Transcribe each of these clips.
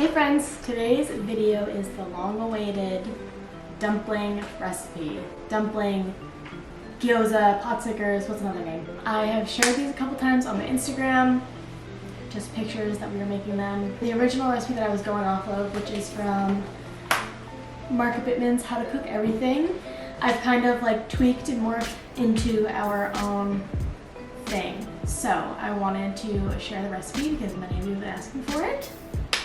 Hey friends, today's video is the long-awaited dumpling recipe. Dumpling, gyoza, potstickers, what's another name? I have shared these a couple times on my Instagram, just pictures that we were making them. The original recipe that I was going off of, which is from Mark Bittman's How to Cook Everything, I've kind of like tweaked and morphed into our own thing. So I wanted to share the recipe because many of you have been asking for it.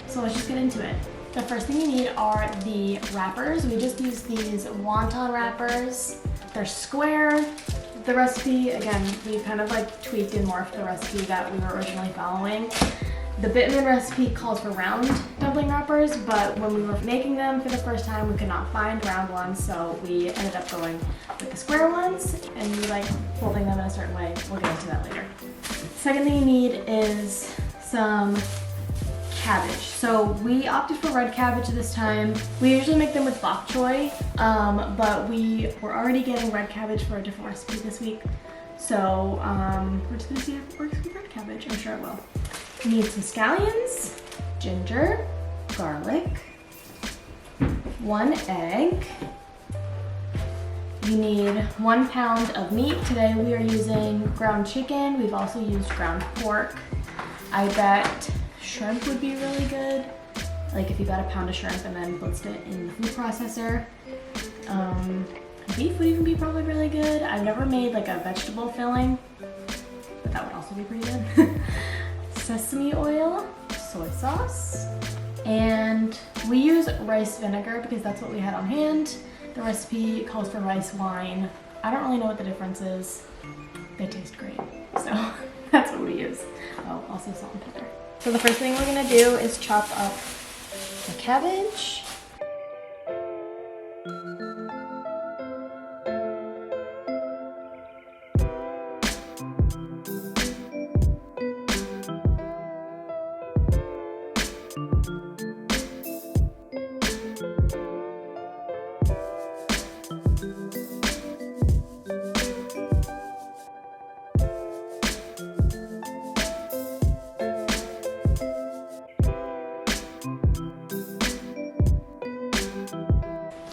So let's just get into it. The first thing you need are the wrappers. We just use these wonton wrappers. They're square. The recipe, again, we kind of like tweaked and morphed the recipe that we were originally following. The Bittman recipe calls for round dumpling wrappers, but when we were making them for the first time, we could not find round ones, so we ended up going with the square ones, and we like folding them in a certain way. We'll get into that later. Second thing you need is some cabbage. So we opted for red cabbage this time. We usually make them with bok choy, but we were already getting red cabbage for a different recipe this week. So we're just gonna see if it works with red cabbage. I'm sure it will. You need some scallions, ginger, garlic, 1 egg. You need 1 pound of meat. Today we are using ground chicken. We've also used ground pork. I bet shrimp would be really good. Like if you got a pound of shrimp and then blitzed it in the food processor. Beef would even be probably really good. I've never made like a vegetable filling, but that would also be pretty good. Sesame oil, soy sauce, and we use rice vinegar because that's what we had on hand. The recipe calls for rice wine. I don't really know what the difference is. They taste great, so that's what we use. Oh, also salt and pepper. So the first thing we're gonna do is chop up the cabbage.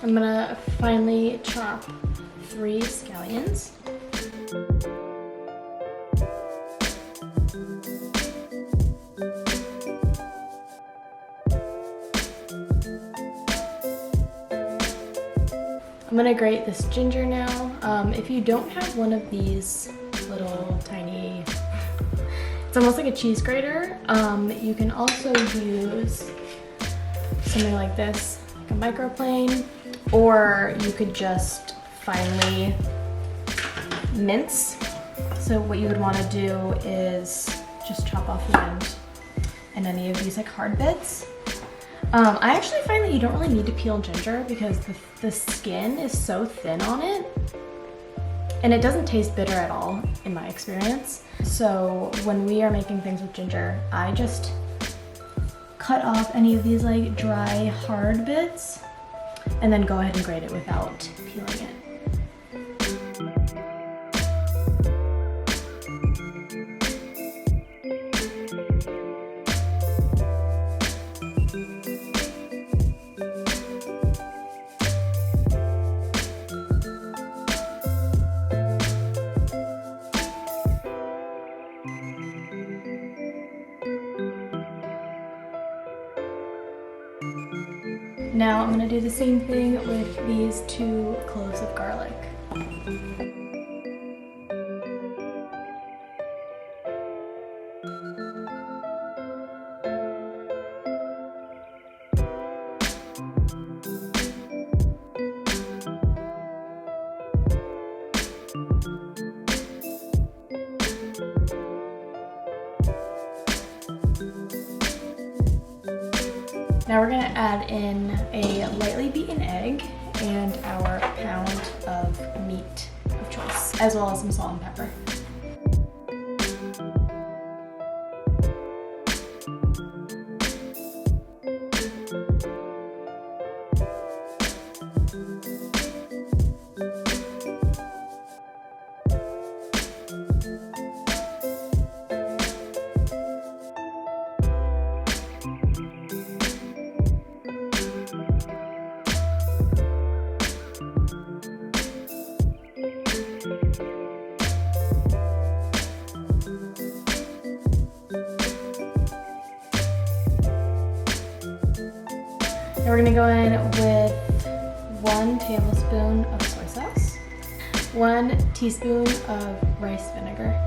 I'm gonna finely chop 3 scallions. I'm gonna grate this ginger now. If you don't have one of these little tiny, it's almost like a cheese grater, you can also use something like this, like a microplane, or you could just finely mince. So what you would want to do is just chop off the end and any of these like hard bits. I actually find that you don't really need to peel ginger because the skin is so thin on it, and it doesn't taste bitter at all in my experience. So when we are making things with ginger, I just cut off any of these like dry hard bits and then go ahead and grate it without peeling it. Now I'm going to do the same thing with these 2 cloves of garlic. Now we're going to add in a lightly beaten egg and our pound of meat of choice, as well as some salt and pepper. And we're gonna go in with 1 tablespoon of soy sauce, 1 teaspoon of rice vinegar,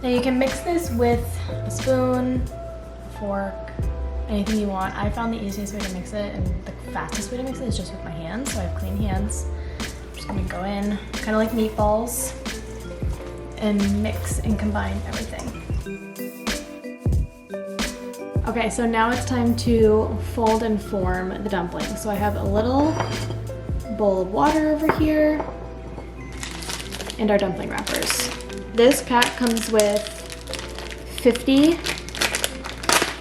now you can mix this with a spoon, a fork, anything you want. I found the easiest way to mix it and the fastest way to mix it is just with my hands, so I have clean hands. I'm just gonna go in, kind of like meatballs, and mix and combine everything. Okay, so now it's time to fold and form the dumpling. So I have a little bowl of water over here and our dumpling wrappers. This pack comes with 50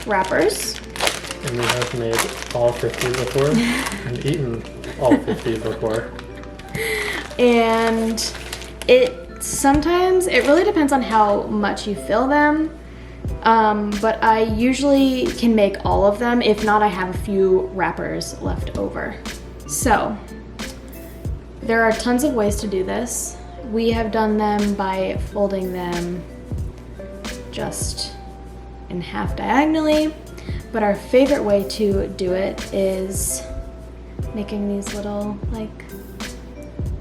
wrappers. And we have made all 50 before and eaten all 50 before. And sometimes it really depends on how much you fill them. But I usually can make all of them. If not, I have a few wrappers left over. So there are tons of ways to do this. We have done them by folding them just in half diagonally, but our favorite way to do it is making these little like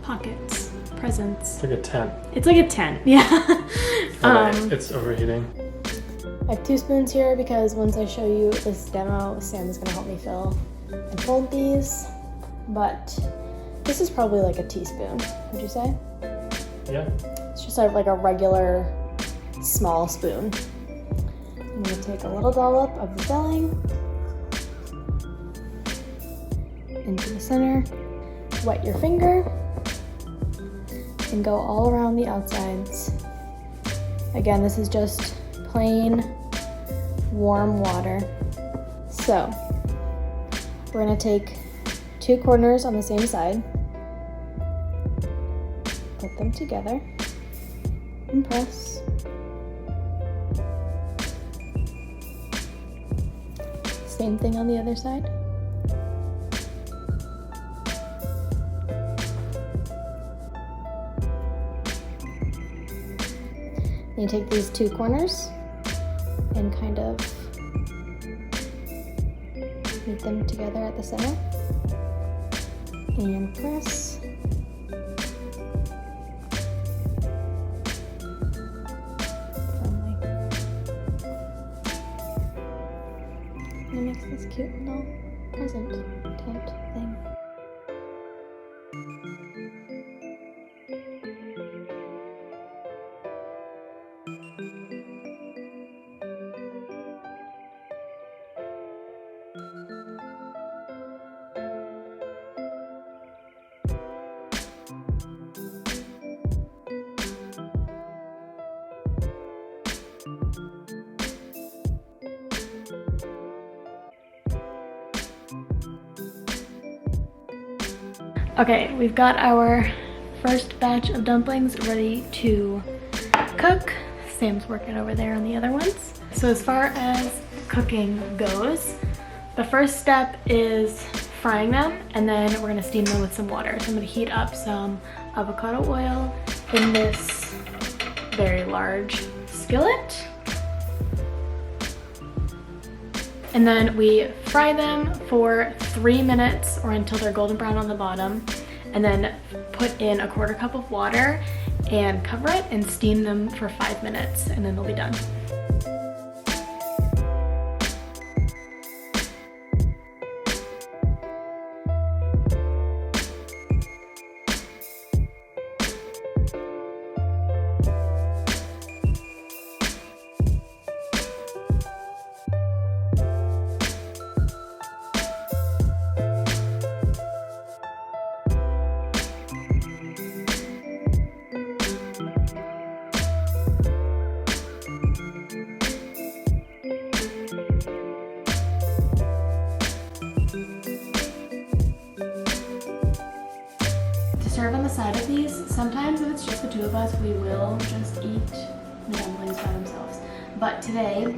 pockets, presents. It's like a tent. It's like a tent, yeah. It's overheating. I have 2 spoons here because once I show you this demo, Sam is gonna help me fill and fold these, but this is probably like a teaspoon, would you say? Yeah. It's just like a regular small spoon. I'm gonna take a little dollop of the filling into the center, wet your finger, and go all around the outsides. Again, this is just plain warm water. So we're gonna take 2 corners on the same side, put them together and press. Same thing on the other side. Then you take these 2 corners and kind of meet them together at the center and press. Firmly. And it makes this cute little present type thing. Okay, we've got our first batch of dumplings ready to cook. Sam's working over there on the other ones. So as far as cooking goes, the first step is frying them, and then we're gonna steam them with some water. So I'm gonna heat up some avocado oil in this very large skillet. And then we fry them for 3 minutes or until they're golden brown on the bottom, and then put in a 1/4 cup of water and cover it and steam them for 5 minutes, and then they'll be done. Serve on the side of these. Sometimes if it's just the 2 of us, we will just eat the dumplings by themselves. But today,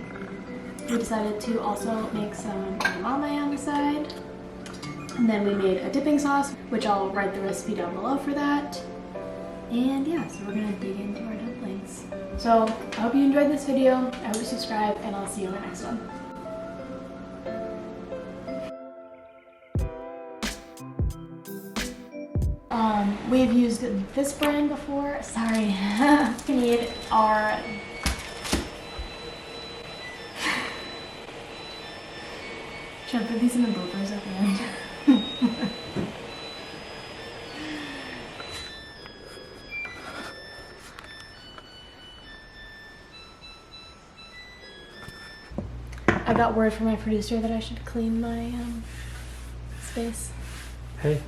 we decided to also make some edamame on the side. And then we made a dipping sauce, which I'll write the recipe down below for that. And yeah, so we're gonna dig into our dumplings. So I hope you enjoyed this video. I hope you subscribe, and I'll see you in the next one. We've used this brand before. Sorry. We need our should I put these in the bloopers at the end? I got word from my producer that I should clean my space. Hey.